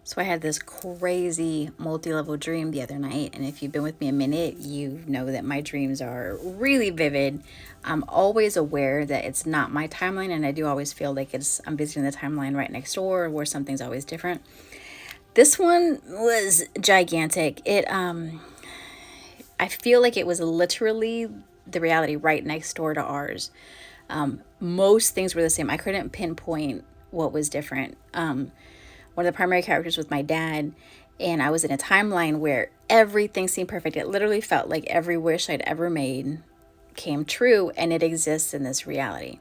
So I had this crazy multi-level dream the other night, and if you've been with me a minute, you know that my dreams are really vivid. I'm always aware that it's not my timeline, and I do always feel like I'm visiting the timeline right next door where something's always different. This one was gigantic. I feel like it was literally the reality right next door to ours. Most things were the same. I couldn't pinpoint what was different. One of the primary characters was my dad, and I was in a timeline where everything seemed perfect. It literally felt like every wish I'd ever made came true, and it exists in this reality.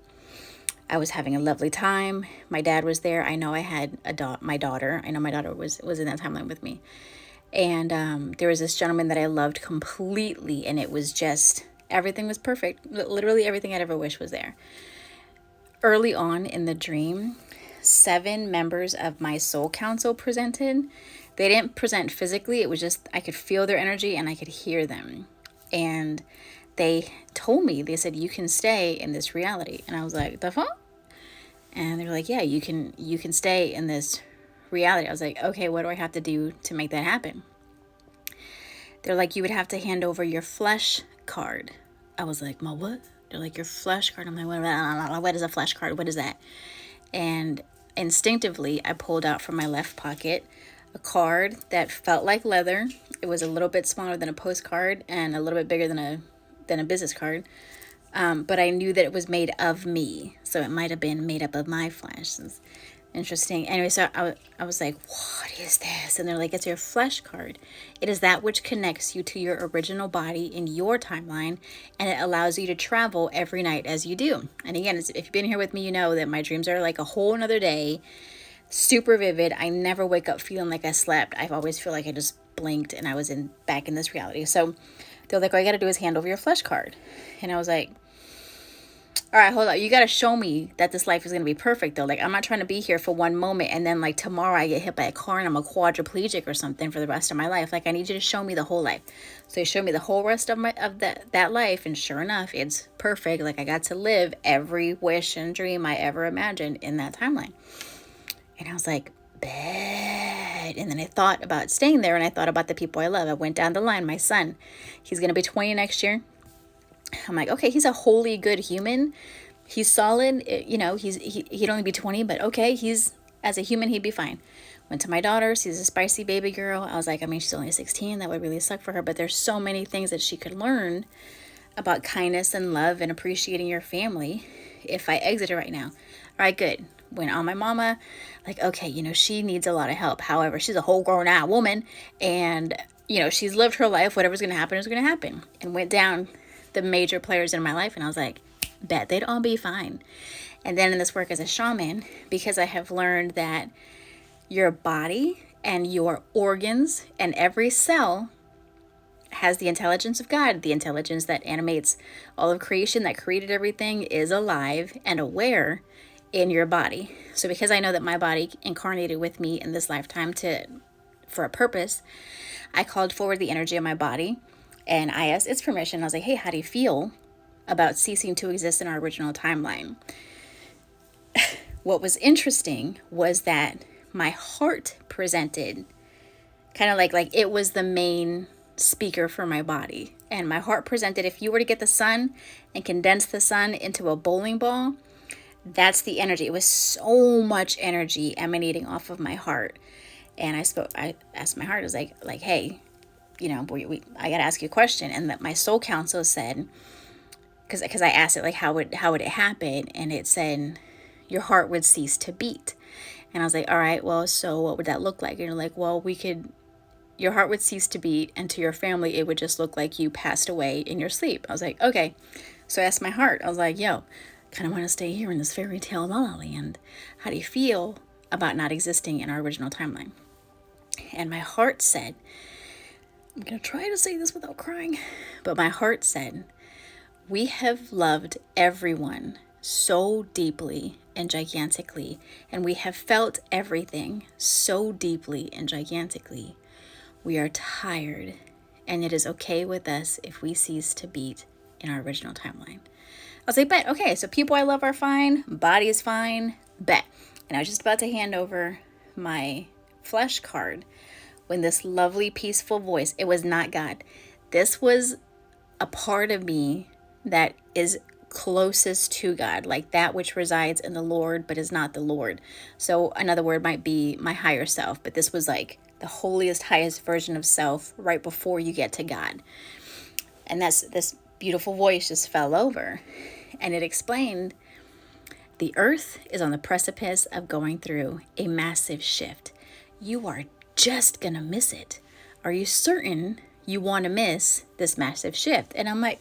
I was having a lovely time. My dad was there. I know I had my daughter. I know my daughter was in that timeline with me. And there was this gentleman that I loved completely, and it was just everything was perfect. Literally everything I'd ever wished was there. Early on in the dream, 7 members of my soul council presented. They didn't present physically, it was just I could feel their energy and I could hear them. And they told me, they said, you can stay in this reality. And I was like, the fuck? And they were like, yeah, you can stay in this reality. I was like, okay, what do I have to do to make that happen? They're like, you would have to hand over your flesh card. I was like, my what? They're like, your flesh card. I'm like, what is a flesh card? What is that? And instinctively, I pulled out from my left pocket a card that felt like leather. It was a little bit smaller than a postcard and a little bit bigger than a business card. But I knew that it was made of me, so it might have been made up of my flesh. It's interesting. Anyway, so I was like, what is this? And they're like, it's your flesh card. It is that which connects you to your original body in your timeline, and it allows you to travel every night as you do. And again, if you've been here with me, you know that my dreams are like a whole another day, super vivid. I never wake up feeling like I slept. I always feel like I just blinked and I was back in this reality. So they're like, all you got to do is hand over your flesh card. And I was like, all right, hold on. You got to show me that this life is going to be perfect, though. Like, I'm not trying to be here for one moment and then, like, tomorrow I get hit by a car and I'm a quadriplegic or something for the rest of my life. Like, I need you to show me the whole life. So they showed me the whole rest of that life, and sure enough, it's perfect. Like, I got to live every wish and dream I ever imagined in that timeline. And I was like, bad. And then I thought about staying there, and I thought about the people I love. I went down the line. My son, he's going to be 20 next year. I'm like, okay, he's a wholly good human. He's solid. He'd only be 20, but okay, as a human, he'd be fine. Went to my daughter. She's a spicy baby girl. I was like, I mean, she's only 16. That would really suck for her, but there's so many things that she could learn about kindness and love and appreciating your family if I exited right now. All right, good. Went on my mama, like, okay, she needs a lot of help. However, she's a whole grown out woman, and she's lived her life. Whatever's going to happen is going to happen. And went down the major players in my life, and I was like, bet they'd all be fine. And then in this work as a shaman, because I have learned that your body and your organs and every cell has the intelligence of God, the intelligence that animates all of creation, that created everything, is alive and aware in your body. So because I know that my body incarnated with me in this lifetime for a purpose, I called forward the energy of my body, and I asked its permission. I was like, hey, how do you feel about ceasing to exist in our original timeline? What was interesting was that my heart presented kind of like it was the main speaker for my body. And my heart presented, if you were to get the sun and condense the sun into a bowling ball, that's the energy. It was so much energy emanating off of my heart. And I asked my heart, I was like, hey, I got to ask you a question. And that my soul council said, because I asked it, like, how would it happen? And it said, your heart would cease to beat. And I was like, all right, well, so what would that look like? And you're like, well, your heart would cease to beat, and to your family, it would just look like you passed away in your sleep. I was like, okay. So I asked my heart, I was like, yo, kind of want to stay here in this fairy tale la la land. How do you feel about not existing in our original timeline? And my heart said, I'm going to try to say this without crying, but my heart said, we have loved everyone so deeply and gigantically, and we have felt everything so deeply and gigantically. We are tired, and it is okay with us if we cease to beat in our original timeline. I was like, bet, okay, so people I love are fine, body is fine, bet. And I was just about to hand over my flesh card, when this lovely, peaceful voice, it was not God. This was a part of me that is closest to God, like that which resides in the Lord, but is not the Lord. So another word might be my higher self, but this was like the holiest, highest version of self right before you get to God. And that's this beautiful voice just fell over, and it explained the earth is on the precipice of going through a massive shift. You are just gonna miss it. Are you certain you want to miss this massive shift? And I'm like,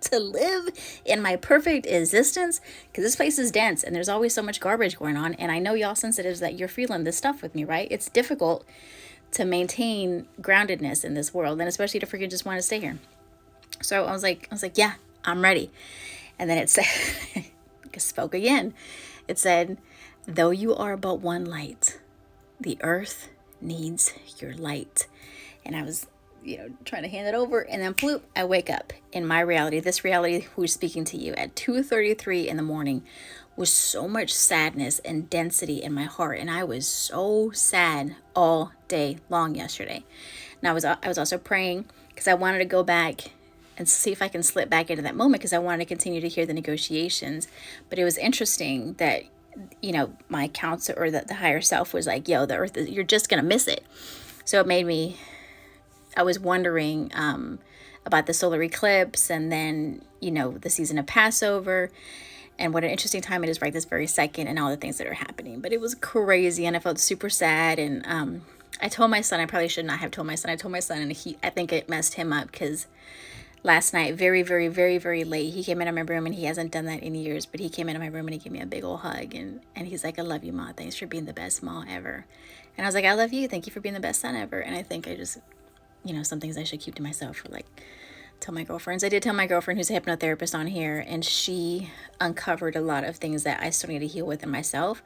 to live in my perfect existence, because this place is dense and there's always so much garbage going on. And I know y'all sensitives that you're feeling this stuff with me, right? It's difficult to maintain groundedness in this world, and especially to freaking just want to stay here. So I was like, yeah, I'm ready. And then it said, it spoke again. It said, though you are but one light, the earth needs your light. And I was, trying to hand it over, and then bloop, I wake up in my reality. This reality who's speaking to you at 2:33 in the morning was so much sadness and density in my heart. And I was so sad all day long yesterday. And I was also praying because I wanted to go back and see if I can slip back into that moment, because I wanted to continue to hear the negotiations. But it was interesting that, my counselor, or the higher self, was like, yo, the earth, you're just going to miss it. So it made me, I was wondering about the solar eclipse, and then, the season of Passover, and what an interesting time it is right this very second, and all the things that are happening. But it was crazy, and I felt super sad. And I told my son, I probably should not have told my son. I told my son, and I think it messed him up, because last night, very, very, very, very late, he came into my room, and he hasn't done that in years, but he came into my room and he gave me a big old hug, and he's like, I love you, Ma. Thanks for being the best Ma ever. And I was like, I love you. Thank you for being the best son ever. And I think I just, some things I should keep to myself, or like tell my girlfriends. I did tell my girlfriend, who's a hypnotherapist on here, and she uncovered a lot of things that I still need to heal with in myself.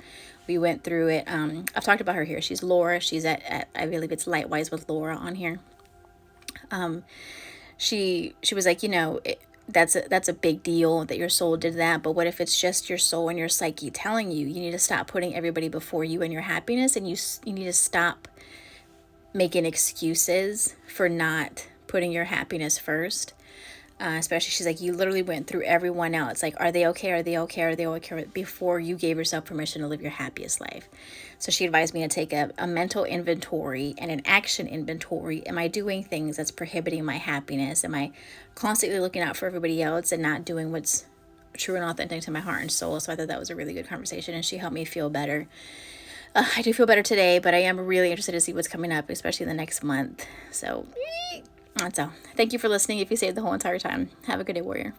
We went through it. I've talked about her here. She's Laura. She's at I believe it's Lightwise with Laura on here. She was like, that's a big deal that your soul did that, but what if it's just your soul and your psyche telling you need to stop putting everybody before you and your happiness, and you need to stop making excuses for not putting your happiness first. Especially, she's like, you literally went through everyone else. Like, are they okay? Are they okay? Are they okay? Before you gave yourself permission to live your happiest life. So she advised me to take a mental inventory and an action inventory. Am I doing things that's prohibiting my happiness? Am I constantly looking out for everybody else and not doing what's true and authentic to my heart and soul? So I thought that was a really good conversation, and she helped me feel better. I do feel better today, but I am really interested to see what's coming up, especially in the next month. So that's all. Thank you for listening. If you stayed the whole entire time, have a good day, warrior.